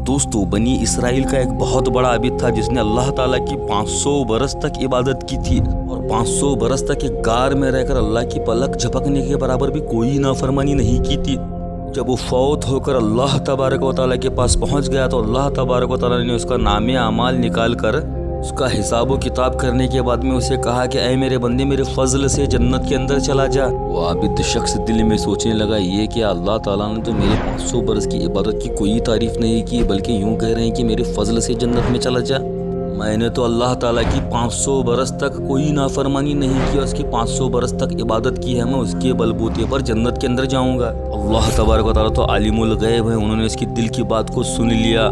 دوستو بنی اسرائیل کا ایک بہت بڑا عابد تھا جس نے اللہ تعالیٰ کی 500 برس تک عبادت کی تھی، اور 500 برس تک ایک غار میں رہ کر اللہ کی پلک جھپکنے کے برابر بھی کوئی نافرمانی نہیں کی تھی۔ جب وہ فوت ہو کر اللہ تبارک و تعالیٰ کے پاس پہنچ گیا تو اللہ تبارک و تعالیٰ نے اس کا نامہ اعمال نکال کر اس کا حساب و کتاب کرنے کے بعد میں اسے کہا کہ اے میرے بندے، میرے فضل سے جنت کے اندر چلا جا۔ وہ عابد شخص دل میں سوچنے لگا، یہ کہ اللہ تعالیٰ نے تو میرے 500 برس کی عبادت کی کوئی تعریف نہیں کی، بلکہ یوں کہہ رہے ہیں کہ میرے فضل سے جنت میں چلا جا۔ میں نے تو اللہ تعالیٰ کی 500 برس تک کوئی نافرمانی نہیں کی، اور اس کی 500 برس تک عبادت کی ہے، میں اس کے بلبوتے پر جنت کے اندر جاؤں گا۔ اللہ تبارک و تعالیٰ تو عالم الغیب ہے، انہوں نے اس کی دل کی بات کو سن لیا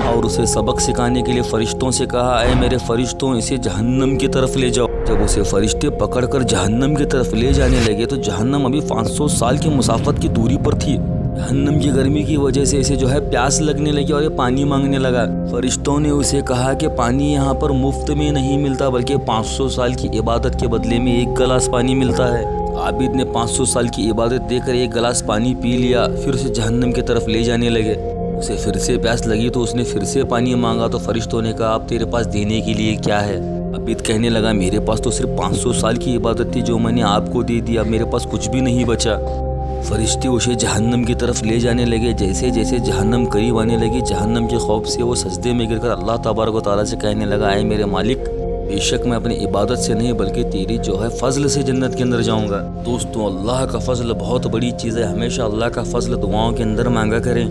اور اسے سبق سکھانے کے لیے فرشتوں سے کہا، اے میرے فرشتوں، اسے جہنم کی طرف لے جاؤ۔ جب اسے فرشتے پکڑ کر جہنم کی طرف لے جانے لگے تو جہنم ابھی 500 سال کی مسافت کی دوری پر تھی۔ جہنم کی گرمی کی وجہ سے اسے پیاس لگنے لگی اور یہ پانی مانگنے لگا۔ فرشتوں نے اسے کہا کہ پانی یہاں پر مفت میں نہیں ملتا، بلکہ 500 سال کی عبادت کے بدلے میں 1 گلاس پانی ملتا ہے۔ عابد نے 500 سال کی عبادت دے کر 1 گلاس پانی پی لیا، پھر اسے جہنم کی طرف لے جانے لگے۔ اسے پھر سے پیاس لگی تو اس نے پھر سے پانی مانگا تو فرشتوں نے کہا، اب تیرے پاس دینے کے لیے کیا ہے؟ عابد کہنے لگا، میرے پاس تو صرف 500 سال کی عبادت تھی جو میں نے آپ کو دے دی، اب میرے پاس کچھ بھی نہیں بچا۔ فرشتے اسے جہنم کی طرف لے جانے لگے۔ جیسے جیسے جہنم قریب آنے لگی، جہنم کے خوف سے وہ سجدے میں گر کر اللہ تبارک و تعالیٰ سے کہنے لگا، اے میرے مالک، بے شک میں اپنی عبادت سے نہیں بلکہ تیری فضل سے جنت کے اندر جاؤں گا۔ دوستو، اللہ کا فضل بہت بڑی چیز ہے، ہمیشہ اللہ کا فضل دعاؤں کے اندر مانگا کریں۔